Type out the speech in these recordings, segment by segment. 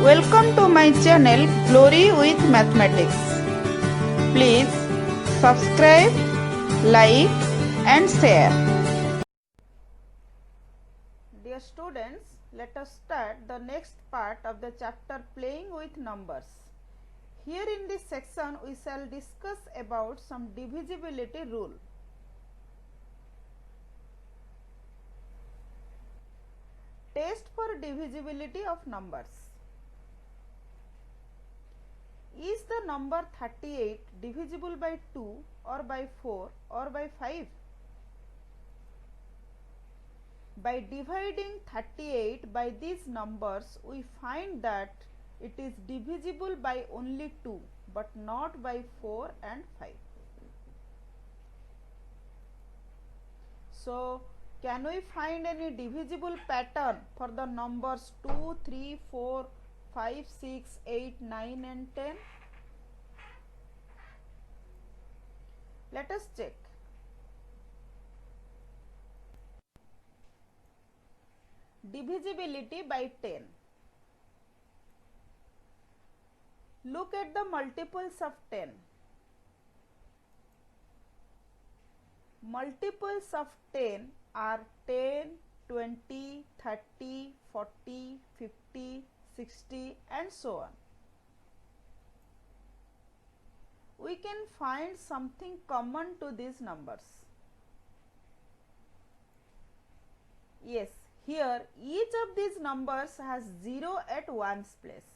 Welcome to my channel Glory with Mathematics. Please subscribe, like and share. Dear students, let us start the next part of the chapter Playing with Numbers. Here in this section we shall discuss about some divisibility rule. Test for divisibility of numbers. Is the number 38 divisible by 2 or by 4 or by 5? By dividing 38 by these numbers, we find that it is divisible by only 2 but not by 4 and 5. So, can we find any divisible pattern for the numbers 2, 3, 4, 5, 6, 8, 9 and 10? Let us check. Divisibility by 10. Look at the multiples of 10. Multiples of 10 are 10, 20, 30, 40, 50, 60 and so on. We can find something common to these numbers. Yes, here each of these numbers has 0 at ones place.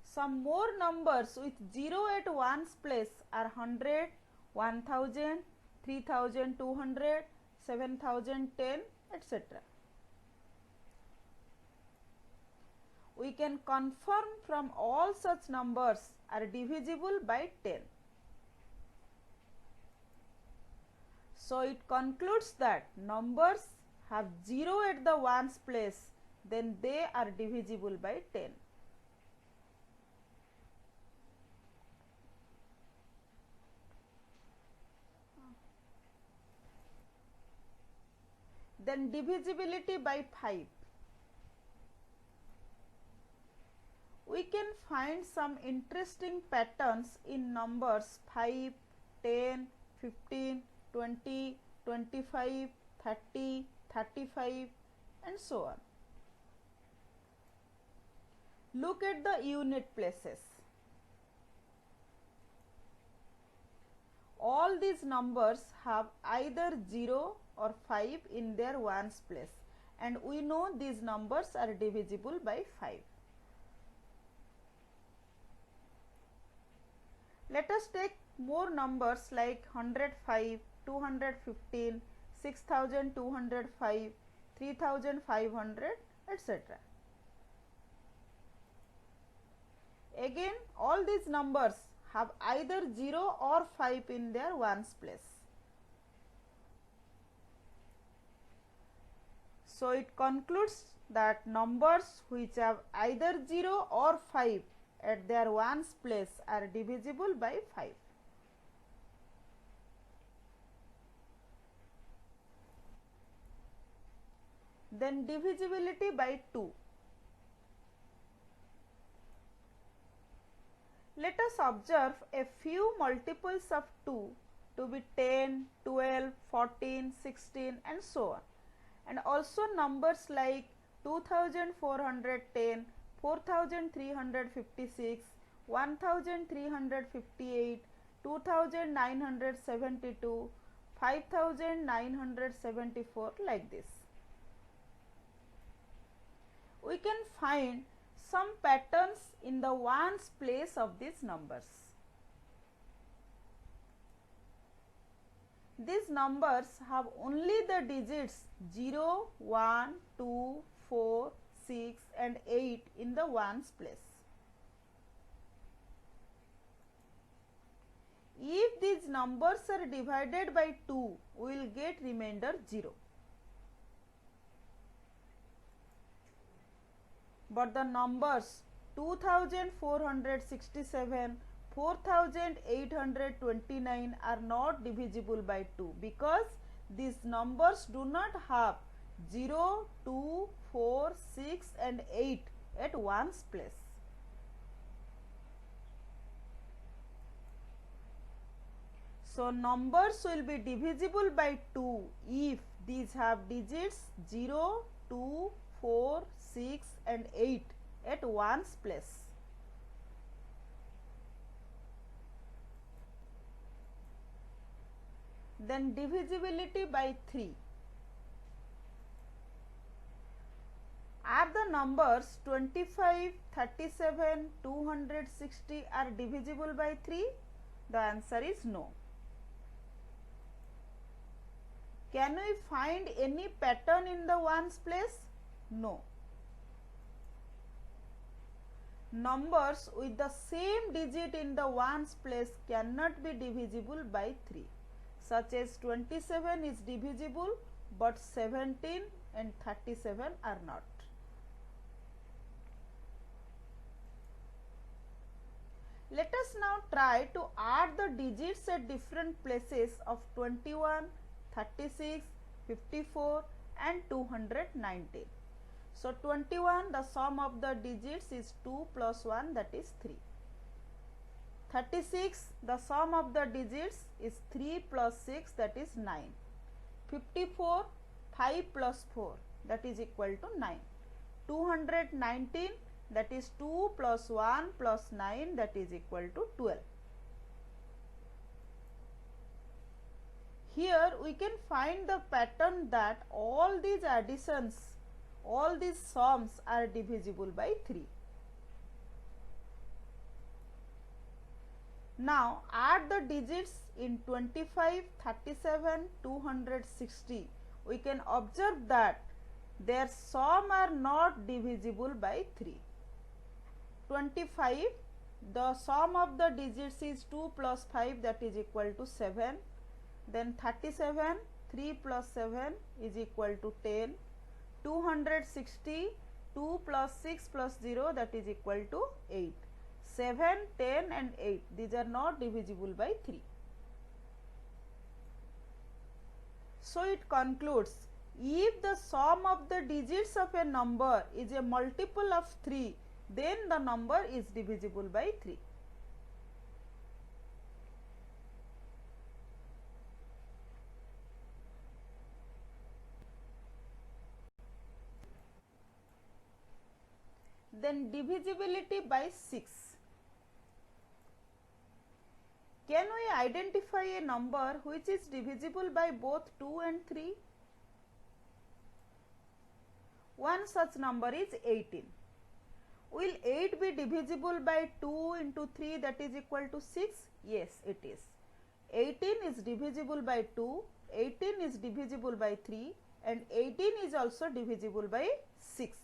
Some more numbers with 0 at ones place are 100, 1000, 3200, 7010, etc. We can confirm from all such numbers are divisible by 10. So, it concludes that numbers have 0 at the ones place, then they are divisible by 10. Then divisibility by 5. We can find some interesting patterns in numbers 5, 10, 15, 20, 25, 30, 35 and so on. Look at the unit places. All these numbers have either 0 or 5 in their ones place, and we know these numbers are divisible by 5. Let us take more numbers like 105, 215, 6205, 3500, etc. Again, all these numbers have either 0 or 5 in their ones place. So, it concludes that numbers which have either 0 or 5 at their ones place are divisible by 5. Then divisibility by 2. Let us observe a few multiples of 2 to be 10, 12, 14, 16 and so on, and also numbers like 2410, 4356, 1358, 2972, 5974, like this. We can find some patterns in the ones place of these numbers. These numbers have only the digits 0, 1, 2, 4, 6 and 8 in the ones place. If these numbers are divided by 2, we will get remainder 0. But the numbers 2467, 4829 are not divisible by 2 because these numbers do not have 0, 2, 4, 6 and 8 at ones place. So, numbers will be divisible by 2 if these have digits 0, 2, 4, 6 and 8 at ones place. Then divisibility by 3. Are the numbers 25, 37, 260 are divisible by 3? The answer is no. Can we find any pattern in the ones place? No. Numbers with the same digit in the ones place cannot be divisible by 3. Such as 27 is divisible, but 17 and 37 are not. Let us now try to add the digits at different places of 21, 36, 54 and 219. So, 21, the sum of the digits is 2 plus 1, that is 3. 36, the sum of the digits is 3 plus 6, that is 9. 54, 5 plus 4, that is equal to 9. 219, that is 2 plus 1 plus 9, that is equal to 12. Here we can find the pattern that all these additions, all these sums are divisible by 3. Now add the digits in 25, 37, 260. We can observe that their sum are not divisible by 3. 25, the sum of the digits is 2 plus 5, that is equal to 7. Then 37, 3 plus 7 is equal to 10. 260, 2 plus 6 plus 0, that is equal to 8. 7, 10 and 8, these are not divisible by 3. So, it concludes, if the sum of the digits of a number is a multiple of 3, then the number is divisible by 3. Then divisibility by 6. Can we identify a number which is divisible by both 2 and 3? One such number is 18. Will 8 be divisible by 2 into 3, that is equal to 6? Yes, it is. 18 is divisible by 2, 18 is divisible by 3 and 18 is also divisible by 6.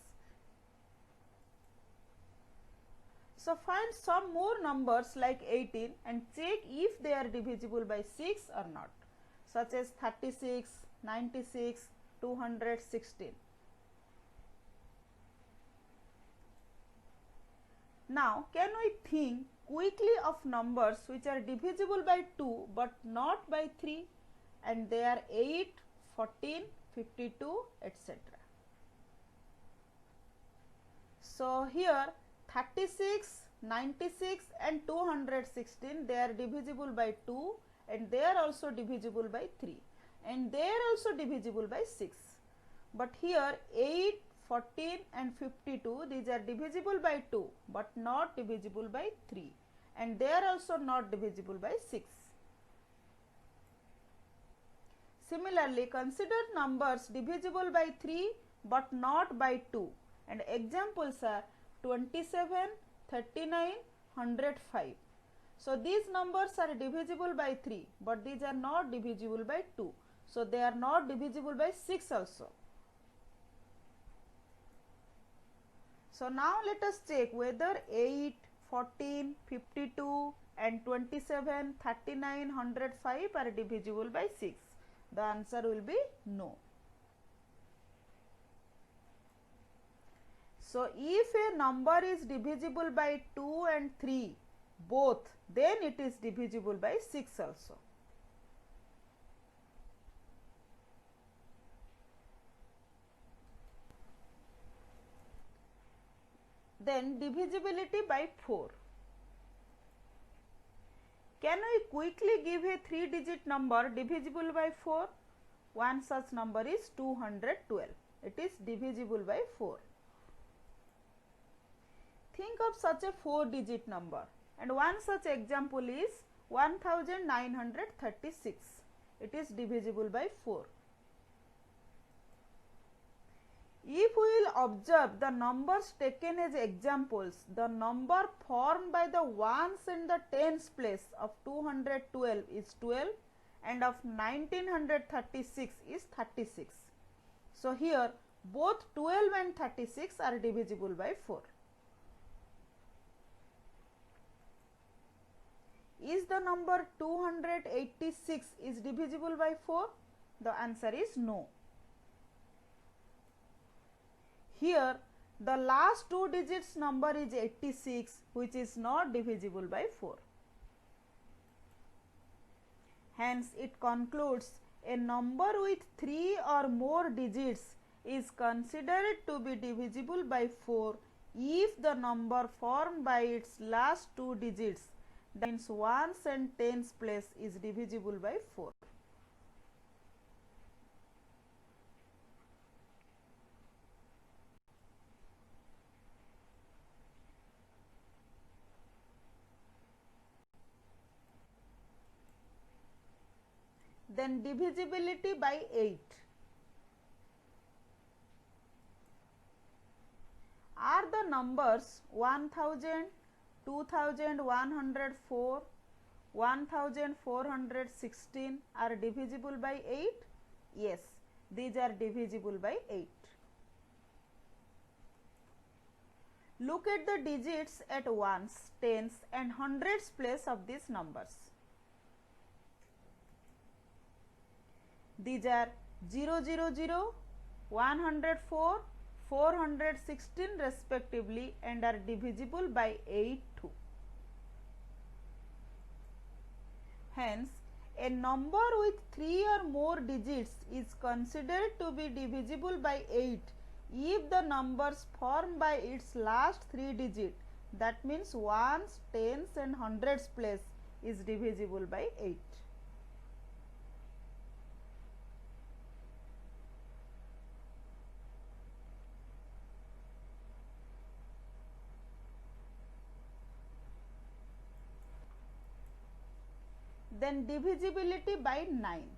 So, find some more numbers like 18 and check if they are divisible by 6 or not, such as 36, 96, 216. Now, can we think quickly of numbers which are divisible by 2 but not by 3, and they are 8, 14, 52, etc. So, here 36, 96 and 216, they are divisible by 2 and they are also divisible by 3 and they are also divisible by 6. But here 8, 14 and 52, these are divisible by 2 but not divisible by 3 and they are also not divisible by 6. Similarly, consider numbers divisible by 3 but not by 2, and examples are 27, 39, 105. So, these numbers are divisible by 3 but these are not divisible by 2. So, they are not divisible by 6 also. So, now let us check whether 8, 14, 52 and 27, 39, 105 are divisible by 6. The answer will be no. So, if a number is divisible by 2 and 3 both, then it is divisible by 6 also. Then divisibility by 4. Can we quickly give a 3-digit number divisible by 4? One such number is 212. It is divisible by 4. Think of such a 4-digit number, and one such example is 1936. It is divisible by 4. If we will observe the numbers taken as examples, the number formed by the ones and the tens place of 212 is 12 and of 1936 is 36. So, here both 12 and 36 are divisible by 4. Is the number 286 is divisible by 4? The answer is no. Here the last 2 digits number is 86, which is not divisible by 4. Hence, it concludes a number with 3 or more digits is considered to be divisible by 4 if the number formed by its last 2 digits, that means ones and tens place, is divisible by 4. Then divisibility by 8. Are the numbers 1000, 2104, 1416 are divisible by 8? Yes, these are divisible by 8. Look at the digits at ones, tens and hundreds place of these numbers. These are 000, 104, 416 respectively and are divisible by 8 too. Hence, a number with 3 or more digits is considered to be divisible by 8 if the numbers formed by its last 3 digits, that means ones, tens and hundreds place, is divisible by 8. Then divisibility by 9.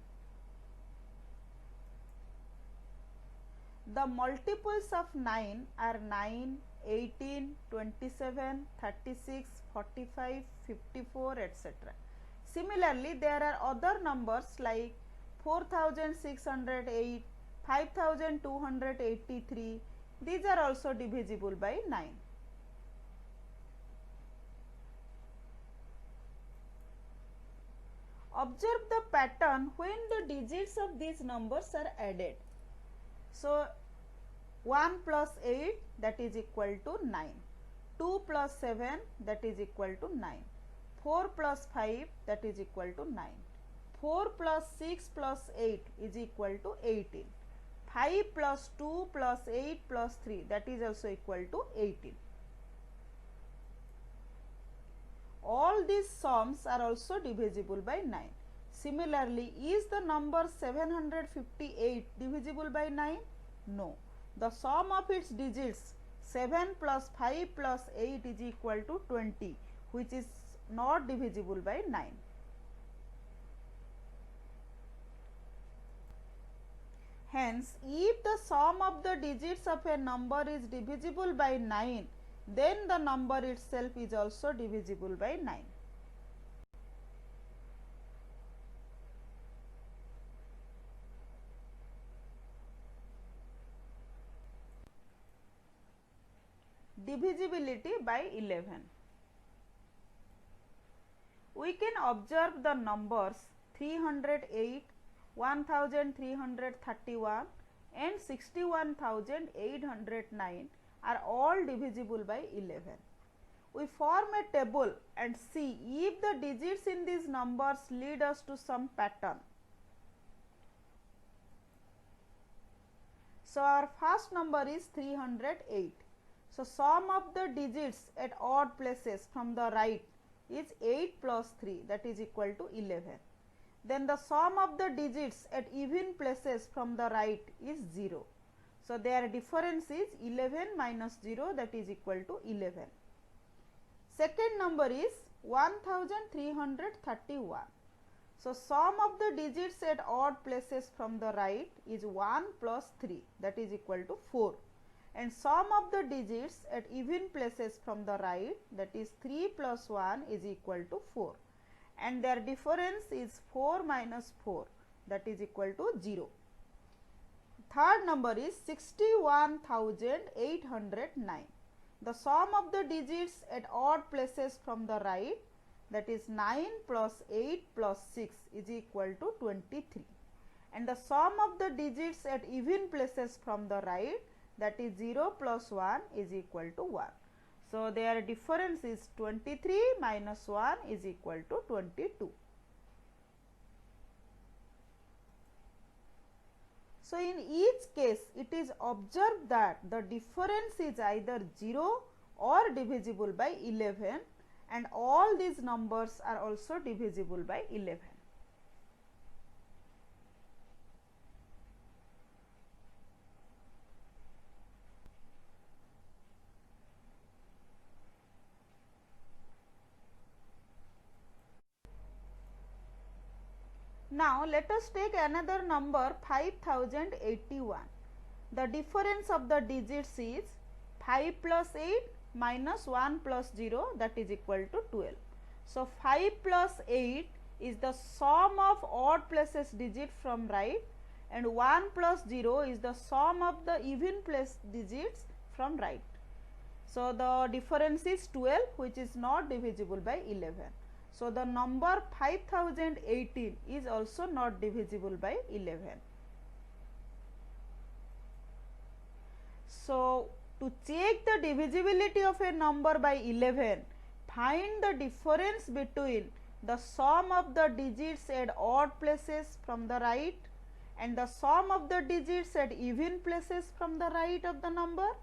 The multiples of 9 are 9, 18, 27, 36, 45, 54, etc. Similarly, there are other numbers like 4608, 5283. These are also divisible by 9. Observe the pattern when the digits of these numbers are added. So, 1 plus 8, that is equal to 9, 2 plus 7, that is equal to 9, 4 plus 5, that is equal to 9, 4 plus 6 plus 8 is equal to 18, 5 plus 2 plus 8 plus 3, that is also equal to 18. All these sums are also divisible by 9. Similarly, is the number 758 divisible by 9? No. The sum of its digits 7 plus 5 plus 8 is equal to 20, which is not divisible by 9. Hence, if the sum of the digits of a number is divisible by 9, then the number itself is also divisible by 9. Divisibility by 11. We can observe the numbers 308, 1331 and 61809 are all divisible by 11. We form a table and see if the digits in these numbers lead us to some pattern. So, our first number is 308. So, sum of the digits at odd places from the right is 8 plus 3, that is equal to 11. Then the sum of the digits at even places from the right is 0. So, their difference is 11 minus 0, that is equal to 11. Second number is 1331. So, sum of the digits at odd places from the right is 1 plus 3, that is equal to 4, and sum of the digits at even places from the right, that is 3 plus 1 is equal to 4, and their difference is 4 minus 4, that is equal to 0. Third number is 61,809. The sum of the digits at odd places from the right, that is 9 plus 8 plus 6 is equal to 23, and the sum of the digits at even places from the right, that is 0 plus 1 is equal to 1. So, their difference is 23 minus 1 is equal to 22. So, in each case it is observed that the difference is either 0 or divisible by 11, and all these numbers are also divisible by 11. Now, let us take another number 5081. The difference of the digits is 5 plus 8 minus 1 plus 0, that is equal to 12. So, 5 plus 8 is the sum of odd places digit from right, and 1 plus 0 is the sum of the even place digits from right. So, the difference is 12, which is not divisible by 11. So, the number 5018 is also not divisible by 11. So, to check the divisibility of a number by 11, find the difference between the sum of the digits at odd places from the right and the sum of the digits at even places from the right of the number.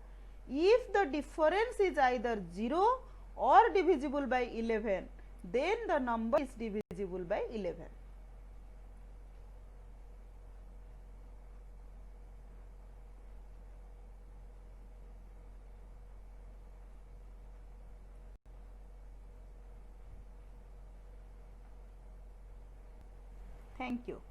If the difference is either 0 or divisible by 11, then the number is divisible by 11. Thank you.